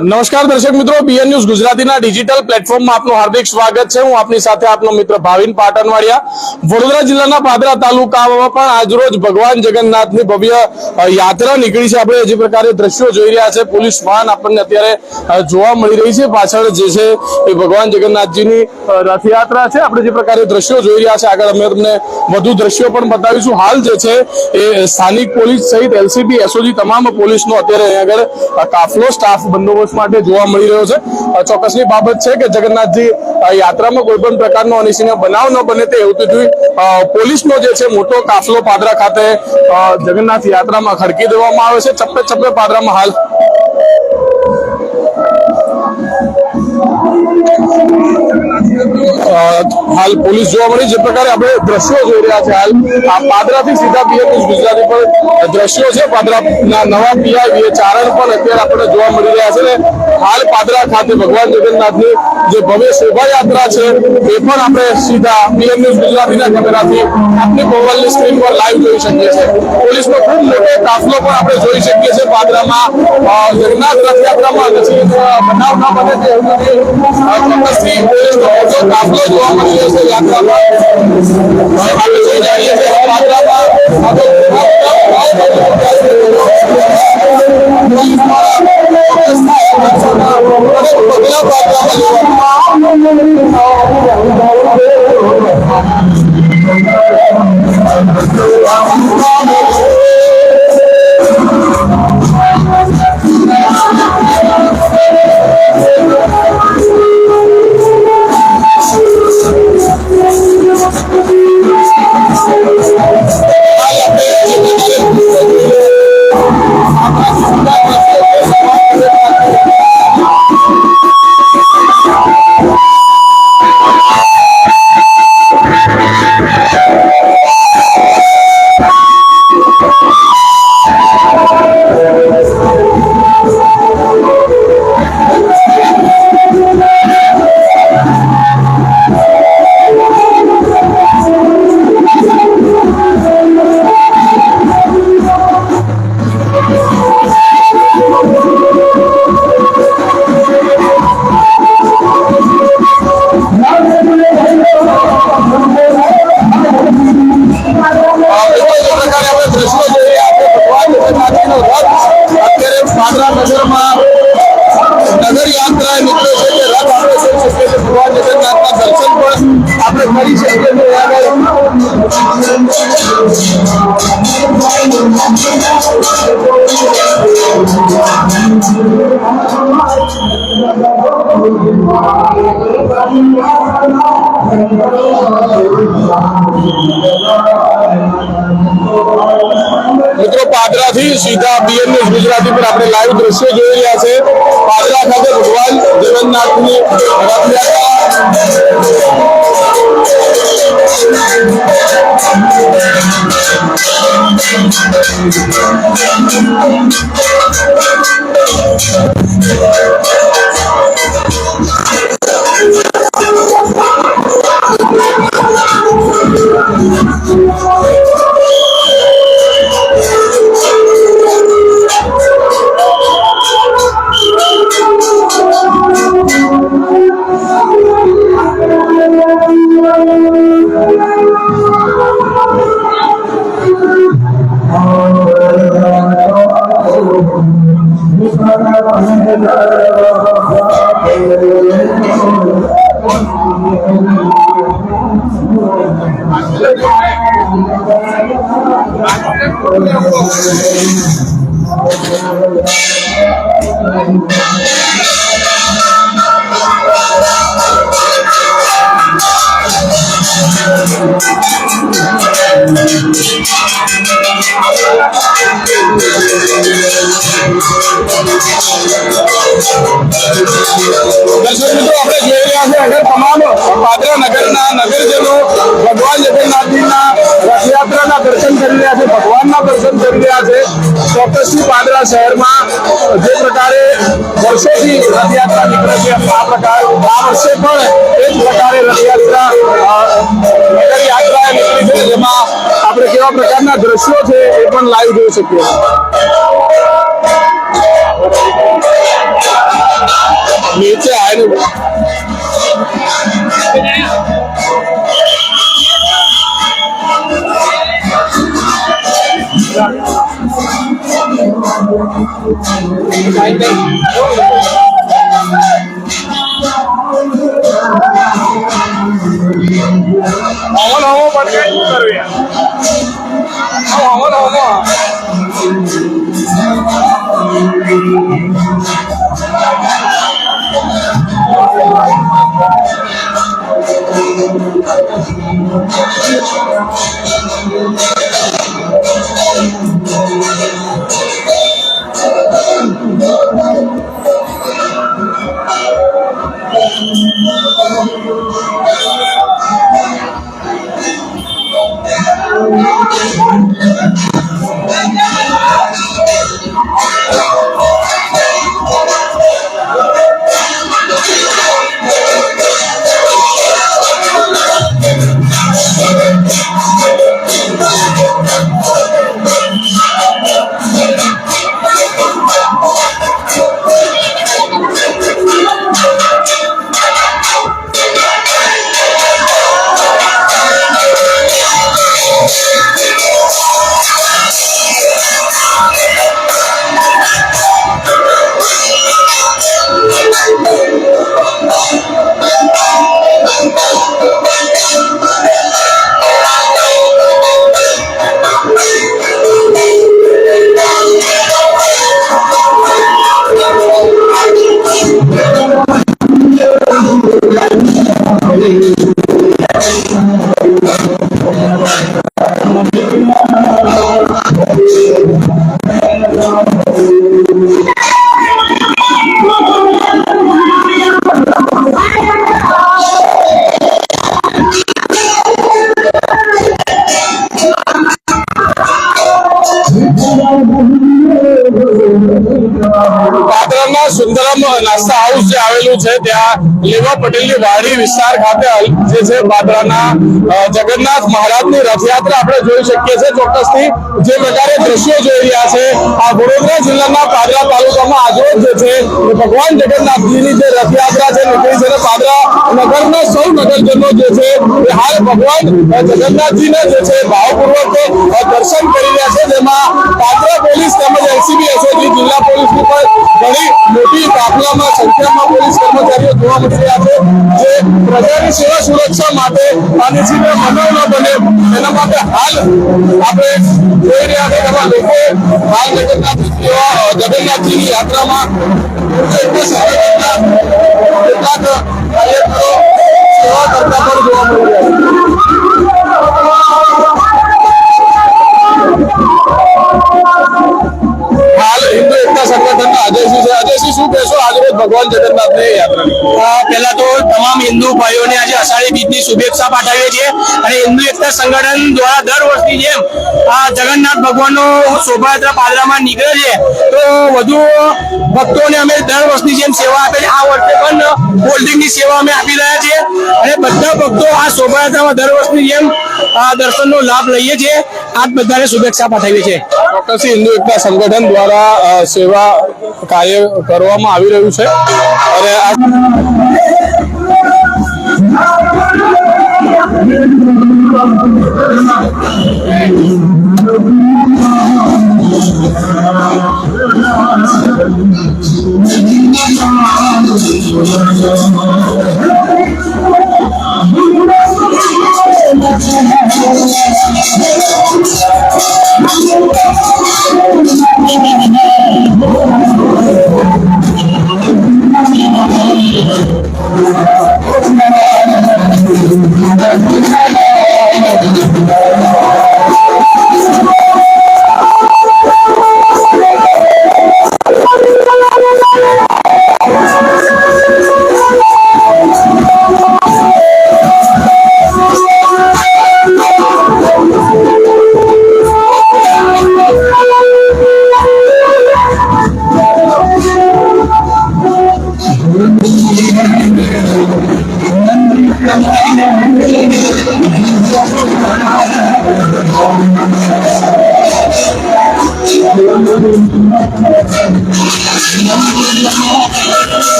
નમસ્કાર દર્શક મિત્રો, બીએન ન્યૂઝ ગુજરાતીના ડિજિટલ પ્લેટફોર્મમાં આપનું હાર્દિક સ્વાગત છે। હું આપની સાથે આપનો મિત્ર ભાવિન પાટણવાડિયા। વડોદરા જિલ્લાના પાદરા તાલુકામાં પણ આજરોજ ભગવાન જગન્નાથની ભવ્ય યાત્રા નીકળી છે। આપણે જે પ્રકારે દ્રશ્યો જોઈ રહ્યા છે, પોલીસ વાહન આપણને અત્યારે જોવા મળી રહી છે। પાછળ જે છે એ ભગવાન જગન્નાથજીની રથયાત્રા છે। આપણે જે પ્રકારે દ્રશ્યો જોઈ રહ્યા છે, આગળ અમે તમને વધુ દ્રશ્યો પણ બતાવીશું। હાલ જે છે એ સ્થાનિક પોલીસ સહિત એલસીબી, એસઓજી તમામ પોલીસનો અત્યારે અહીં આગળ કાફલો સ્ટાફ બંદોબસ્ત માટે જોવા મળી રહ્યો છે। ચોક્કસની બાબત છે કે જગન્નાથજી યાત્રામાં કોઈ પણ પ્રકારનો અનિચ્છનીય બનાવ ન બને તે હેતુથી પોલીસનો જે છે મોટો કાફલો પાદરા ખાતે જગન્નાથ યાત્રામાં ખડકી દેવામાં આવે છે। ચપ્પે ચપ્પે પાદરામાં હાલ પોલીસ જોવા મળી। જે પ્રકારે આપણે દ્રશ્યો જોઈ રહ્યા છે, હાલ આ પાદરાથી સીધા બીએન ન્યૂઝ ગુજરાતી પર દ્રશ્યો છે। પાદરાના નવા પીઆઈ ચારણ પણ અત્યારે આપણને જોવા મળી રહ્યા છે। હાલ પાદરા ખાતે ભગવાન જગન્નાથની જે ભવ્ય શોભાયાત્રા છે એ પણ આપણે સીધા બીએન ન્યૂઝ ગુજરાતીના કેમેરાથી આપની મોબાઈલની સ્ક્રીન પર લાઈવ જોઈ શકીએ છીએ। પોલીસનો ખૂબ મોટો કાફલો પણ આપણે જોઈ શકીએ છીએ પાદરામાં જગન્નાથ રથયાત્રામાં બનાવ ન બને તે હેતુથી ચોક્કસથી પોલીસનો મોટો કાફલો જોવા મળી રહ્યો છે યાત્રામાં। આપણે જોઈ રહ્યા છીએ પાદરામાં મિત્રો પાદરાથી સીધા બીએન ન્યૂઝ ગુજરાતી પર આપણે લાઈવ દ્રશ્યો જોઈ રહ્યા છે। પાદરા ખાતે ભગવાન જગન્નાથની દર્શક મિત્રો, આપણે જોઈ રહ્યા છે અગર તમામ પાદરા નગરના નગરજનો ભગવાન જગન્નાથજીના રથયાત્રાના દર્શન કરી રહ્યા છે, ભગવાનના દર્શન કરી રહ્યા છે. ચોક્કસથી પાદરા શહેરમાં જે પ્રકારે વર્ષોથી રથયાત્રા નીકળે છે આ વર્ષે પણ એ જ પ્રકારે રથયાત્રા નગર યાત્રા નીકળી છે, જેમાં આપણે કેવા પ્રકારના દ્રશ્યો છે એ પણ લાઈવ જોઈ શકીએ. નીચે આવેલું હમો પડકે શું કરવું યાર સુંદરમ નાસ્તા હાઉસ જે આવેલું છે ત્યાં લેવા પટેલની વાડી વિસ્તાર ખાતે જે છે પાદરાના જગન્નાથ મહારાજની રથયાત્રા આપણે જોઈ શકીએ છીએ. ચોક્કસથી જે પ્રકારે દ્રશ્યો જોઈ રહ્યા છે આ વડોદરા જિલ્લાના પાદરા તાલુકામાં આજરોજ જે છે ભગવાન જગન્નાથજીની જે રથયાત્રા છે નીકળી છે. પાદરા નગરના સૌ નગરજનો જે છે એ હાલ ભગવાન જગન્નાથજીને જે છે ભાવપૂર્વક દર્શન કરી રહ્યા છે, જેમાં પાદરા પોલીસ તેમજ એલસીબી એસઓજી જિલ્લા પોલીસની પણ ઘણી મોટી કાફલામાં સંખ્યામાં પોલીસ કર્મચારીઓ જોવા મળી રહ્યા છે, જે પ્રજાની સેવા સુરક્ષા માટે અનિશ્ચિત બનાવ ન બને એના માટે હાલ આપણે જોઈ રહ્યા છે કે લોકો હાલ જગન્નાથજીની યાત્રામાં કેટલાક કાર્યકરો સેવા કરતા પણ જોવા મળી રહ્યા છે. હાલ હિન્દુ એકતા સંગઠનના અજયસિંહ છે. અજયસિંહ, શું કહેશો આજરોજ ભગવાન જગન્નાથની યાત્રા? પહેલા તો તમામ હિન્દુ ભાઈઓને આજે અષાઢી બીજની શુભેચ્છા પાઠવીએ છીએ અને હિન્દુ એકતા સંગઠન દ્વારા દર વર્ષની જેમ આ જગન્નાથ ભગવાનનો શોભાયાત્રા પાદરામાં નીકળે છે તો વધુ ભક્તોને અમે દર વર્ષની જેમ સેવા આપે છે. આ વર્ષે પણ કોલ્ડ્રિંકની સેવા અમે આપી રહ્યા છીએ અને બધા ભક્તો આ શોભાયાત્રામાં દર વર્ષની જેમ આ દર્શનનો લાભ લઈએ છીએ. આ બધાને શુભેચ્છા પાઠવીએ છીએ. ચોક્કસ હિન્દુ એકતા સંગઠન દ્વારા સેવા કાર્ય કરવામાં આવી રહ્યું છે અને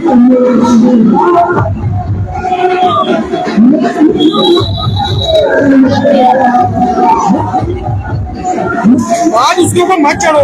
आज उसके ऊपर मत चढ़ो।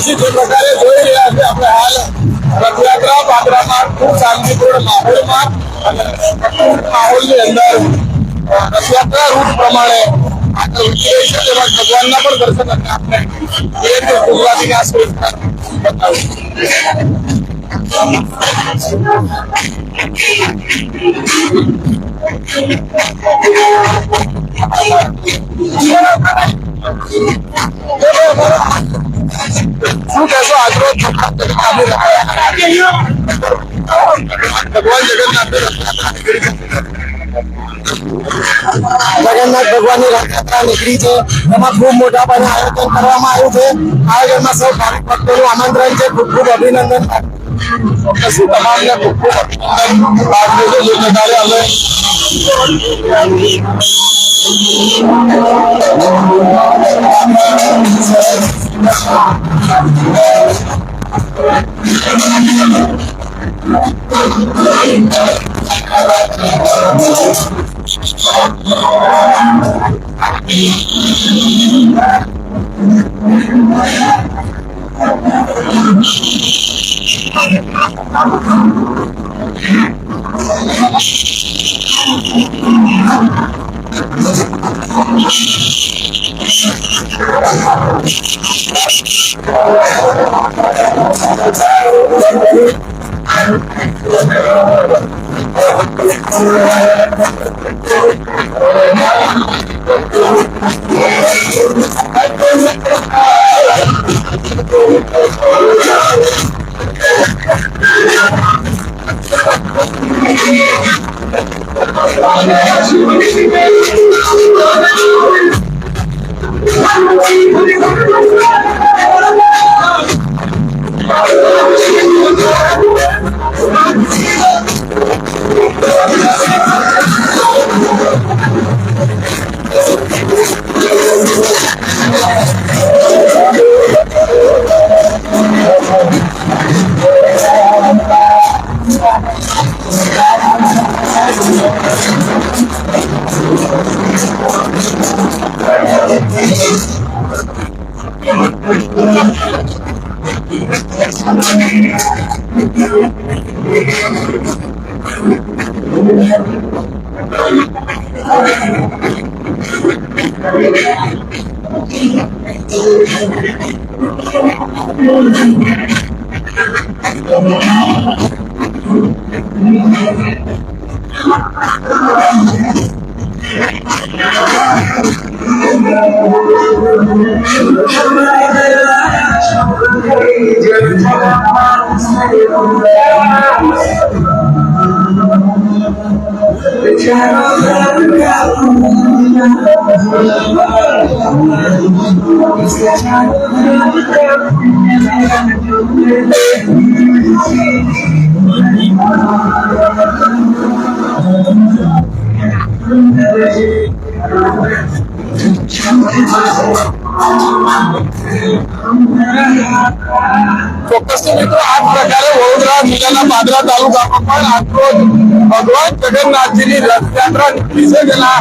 જે પ્રકારે જોઈ રહ્યા છે આપણે હાલ રથયાત્રા પાદરામાં ખૂબ શાંતિપૂર્ણ માહોલમાં અને માહોલની અંદર રથયાત્રા રૂટ પ્રમાણે આગળ ઉતરી રહી છે. તેમજ ભગવાનના પણ દર્શન અને આપણે ગુજરાતીની આ સુવિધા શું કહેશો આજનો ભગવાન જગન્નાથ ભગવાનની રથયાત્રા નીકળી છે. એમાં ખૂબ મોટા પાયે આયોજન કરવામાં આવ્યું છે. આયોજનમાં સૌ ભાવિક ભક્તોનું આમંત્રણ છે. ખૂબ ખૂબ અભિનંદન. તમામને ખૂબ ખૂબ અભિનંદન. જે પ્રકારે અમે ચોક્કસથી મિત્રો આ જ પ્રકારે વડોદરા જિલ્લાના પાદરા તાલુકામાં પણ આજરોજ ભગવાન જગન્નાથજીની રથયાત્રા નીકળી છે જેના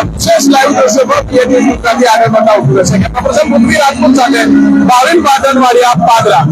વિશેષ લાઈવ દ્રશ્યો પણ PN ન્યૂઝ ગુજરાતી આગળ બતાવતું રહેશે. કેમેરા પર્સન પૃથ્વી રાજપૂત સાથે ભાવિન પાટણવાડિયા, પાદરા.